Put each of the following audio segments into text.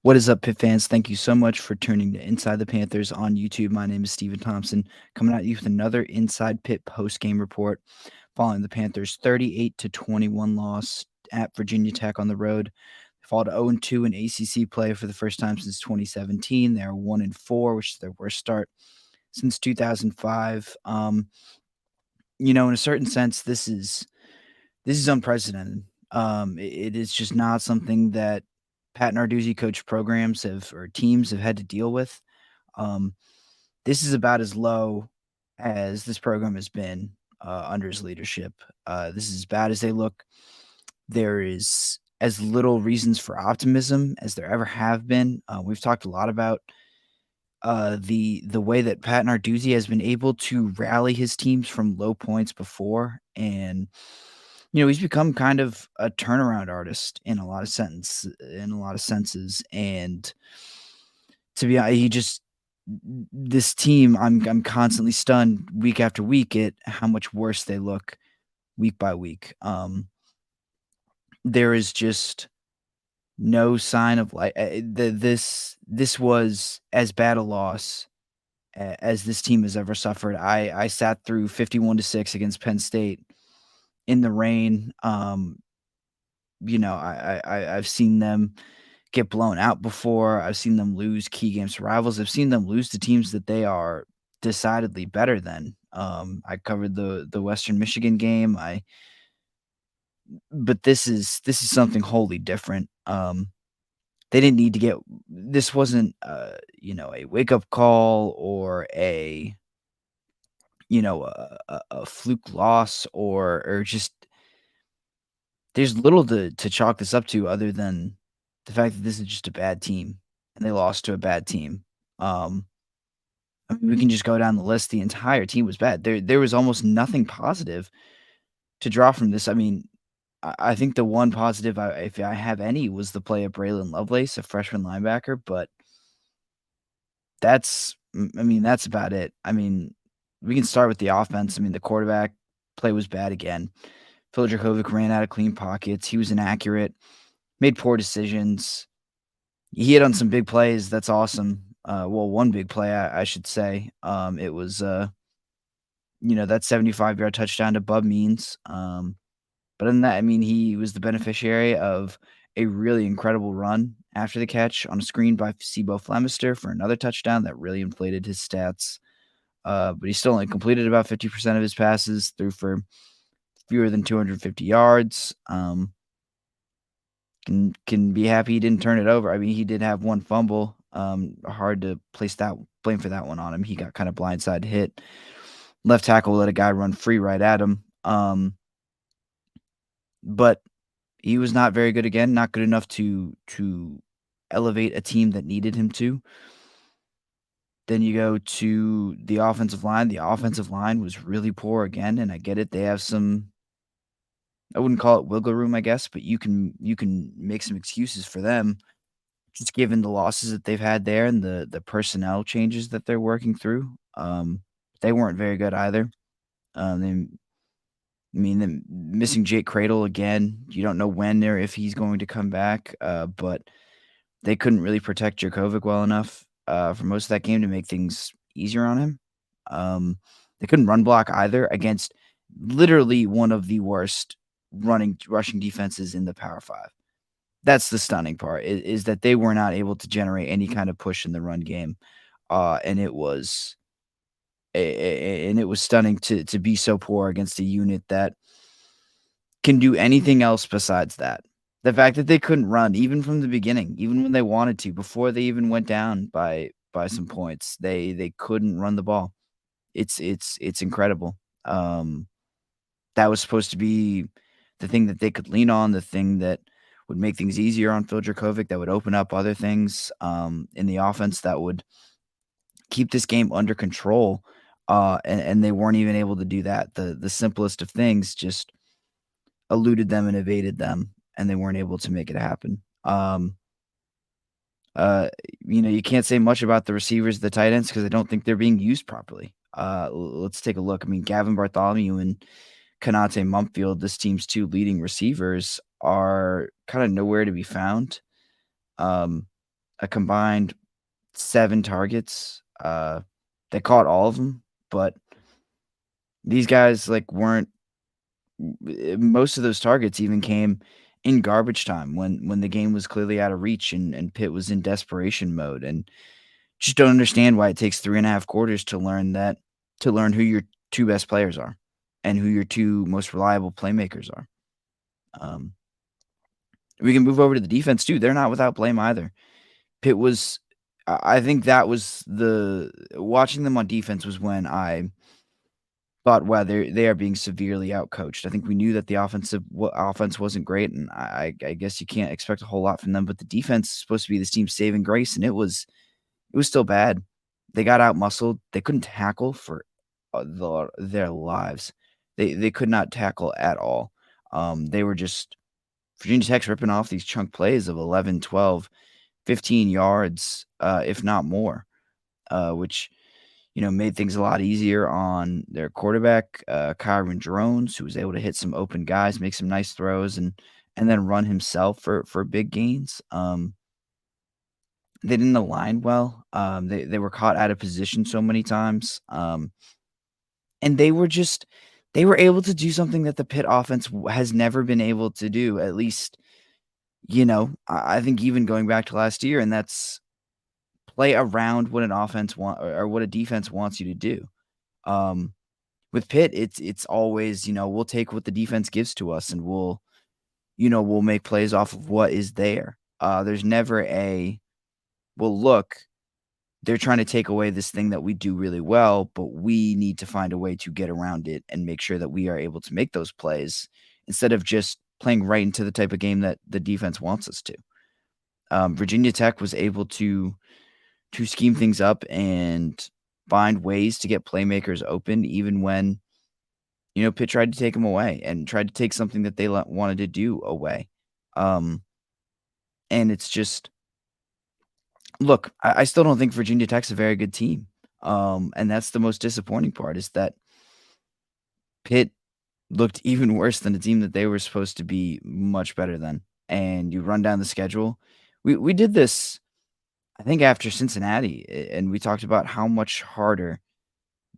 What is up, Pitt fans? Thank you so much for tuning to Inside the Panthers on YouTube. My name is Steven Thompson, coming at you with another Inside Pitt post-game report following the Panthers' 38-21 loss at Virginia Tech on the road. They fall to 0-2 in ACC play for the first time since 2017. They are 1-4, which is their worst start since 2005. In a certain sense, this is unprecedented. It is just not something that Pat Narduzzi coach programs have or teams have had to deal with. Um, this is about as low as this program has been under his leadership. This is as bad as they look. There is as little reasons for optimism as there ever have been. We've talked a lot about the way that Pat Narduzzi has been able to rally his teams from low points before, and he's become kind of a turnaround artist in a lot of senses, and to be honest, he just this team, I'm constantly stunned week after week at how much worse they look week by week. There is just no sign of like this was as bad a loss as this team has ever suffered. I sat through 51-6 against Penn State in the rain. I've seen them get blown out before. I've seen them lose key games to rivals. I've seen them lose to teams that they are decidedly better than. I covered the Western Michigan game. But this is something wholly different. They didn't need to get this wasn't a wake up call or a fluke loss or just there's little to chalk this up to other than the fact that this is just a bad team, and they lost to a bad team. Um, I mean, we can just go down the list. The entire team was bad. There was almost nothing positive to draw from this. I mean, I think the one positive, if I have any, was the play of Braylon Lovelace, a freshman linebacker, but that's about it. I mean, we can start with the offense. I mean, the quarterback play was bad again. Phil Dracovic ran out of clean pockets. He was inaccurate, made poor decisions. He hit on some big plays. That's awesome. One big play, I should say. It was, that 75-yard touchdown to Bub Means. But other than that, I mean, he was the beneficiary of a really incredible run after the catch on a screen by Sibo Flemister for another touchdown that really inflated his stats. But he still only completed about 50% of his passes, threw for fewer than 250 yards. Can be happy he didn't turn it over. I mean, he did have one fumble. Hard to place that blame for that one on him. He got kind of blindside hit. Left tackle let a guy run free right at him. But he was not very good again, not good enough to elevate a team that needed him to. Then you go to the offensive line. The offensive line was really poor again, and I get it. They have some I wouldn't call it wiggle room, I guess, but you can make some excuses for them just given the losses that they've had there and the personnel changes that they're working through. They weren't very good either. They I mean, them missing Jake Cradle again. You don't know when or if he's going to come back, but they couldn't really protect Jurkovec well enough for most of that game to make things easier on him. They couldn't run block either against literally one of the worst rushing defenses in the Power 5. That's the stunning part is that they were not able to generate any kind of push in the run game, and it was and it was stunning to be so poor against a unit that can do anything else besides that. The fact that they couldn't run even from the beginning, even when they wanted to, before they even went down by some points, they couldn't run the ball. It's incredible. That was supposed to be the thing that they could lean on, the thing that would make things easier on Phil Dracovic, that would open up other things in the offense that would keep this game under control. And they weren't even able to do that. The simplest of things just eluded them and evaded them, and they weren't able to make it happen. Uh, you can't say much about the receivers, the tight ends, because I don't think they're being used properly. Let's take a look. I mean, Gavin Bartholomew and Kanate Mumfield, this team's two leading receivers, are kind of nowhere to be found. Um, a combined 7 targets. They caught all of them, but these guys, like, weren't most of those targets even came in garbage time when the game was clearly out of reach and Pitt was in desperation mode, and just don't understand why it takes 3.5 quarters to learn who your 2 best players are and who your 2 most reliable playmakers are. Um, we can move over to the defense too. They're not without blame either. Pitt was I think that was the watching them on defense was when I thought, "Wow, they are being severely outcoached." I think we knew that the offense wasn't great, and I guess you can't expect a whole lot from them, but the defense is supposed to be this team's saving grace, and it was still bad. They got out-muscled. They couldn't tackle for, their lives. They could not tackle at all. They were just Virginia Tech's ripping off these chunk plays of 11, 12, 15 yards, if not more, which, made things a lot easier on their quarterback, Kyron Drones, who was able to hit some open guys, make some nice throws, and then run himself for big gains. They didn't align well. They were caught out of position so many times, and they were able to do something that the Pitt offense has never been able to do, at least, I think even going back to last year, and that's play around what an offense or what a defense wants you to do. Um, with Pitt, it's always, we'll take what the defense gives to us and we'll make plays off of what is there. There's never well, look, they're trying to take away this thing that we do really well, but we need to find a way to get around it and make sure that we are able to make those plays instead of just playing right into the type of game that the defense wants us to. Virginia Tech was able to scheme things up and find ways to get playmakers open, even when Pitt tried to take them away and tried to take something that they wanted to do away. Um, and it's just look, I still don't think Virginia Tech's a very good team. And that's the most disappointing part is that Pitt looked even worse than a team that they were supposed to be much better than. And you run down the schedule. We did this, I think, after Cincinnati, and we talked about how much harder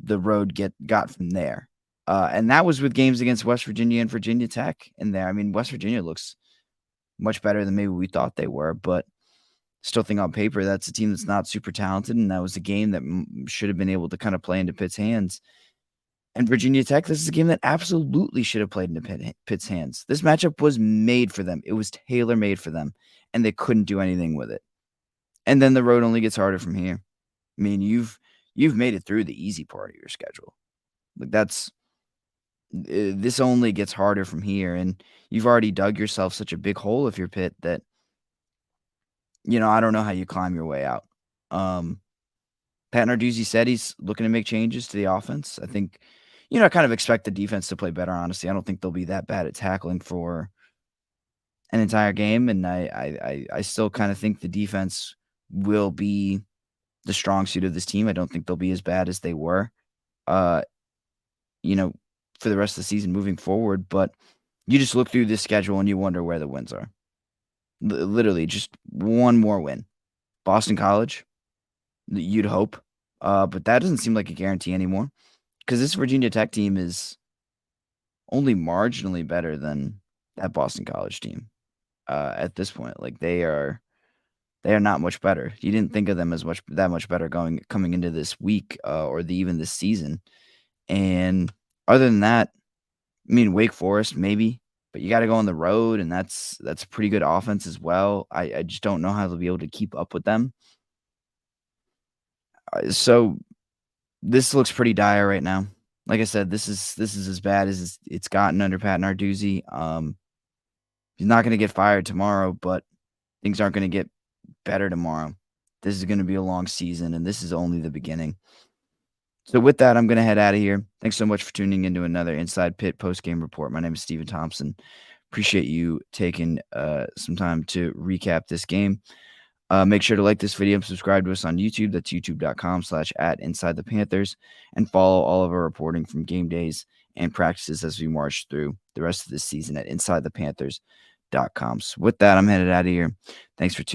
the road got from there. And that was with games against West Virginia and Virginia Tech in there. I mean, West Virginia looks much better than maybe we thought they were, but still think on paper that's a team that's not super talented, and that was a game that should have been able to kind of play into Pitt's hands. And Virginia Tech, this is a game that absolutely should have played into Pitt's hands. This matchup was made for them. It was tailor-made for them, and they couldn't do anything with it. And then the road only gets harder from here. I mean, you've made it through the easy part of your schedule. Like this only gets harder from here, and you've already dug yourself such a big hole if you're Pitt that I don't know how you climb your way out. Pat Narduzzi said he's looking to make changes to the offense. I think, I kind of expect the defense to play better, honestly. I don't think they'll be that bad at tackling for an entire game, and I still kind of think the defense will be the strong suit of this team. I don't think they'll be as bad as they were, uh, you know, for the rest of the season moving forward, but you just look through this schedule and you wonder where the wins are. Literally just one more win. Boston College, you'd hope, but that doesn't seem like a guarantee anymore because this Virginia Tech team is only marginally better than that Boston College team, at this point. Like, they are not much better. You didn't think of them as that much better coming into this week, or even this season, and other than that, I mean, Wake Forest, maybe, but you gotta go on the road, and that's a pretty good offense as well. I just don't know how they'll be able to keep up with them. So this looks pretty dire right now. Like I said, this is as bad as it's gotten under Pat Narduzzi. He's not gonna get fired tomorrow, but things aren't gonna get better tomorrow. This is gonna be a long season, and this is only the beginning. So with that, I'm gonna head out of here. Thanks so much for tuning into another Inside Pitt post-game report. My name is Steven Thompson. Appreciate you taking some time to recap this game. Make sure to like this video and subscribe to us on YouTube. That's youtube.com/@InsideThePanthers, and follow all of our reporting from game days and practices as we march through the rest of this season at InsideThePanthers.com. So with that, I'm headed out of here. Thanks for tuning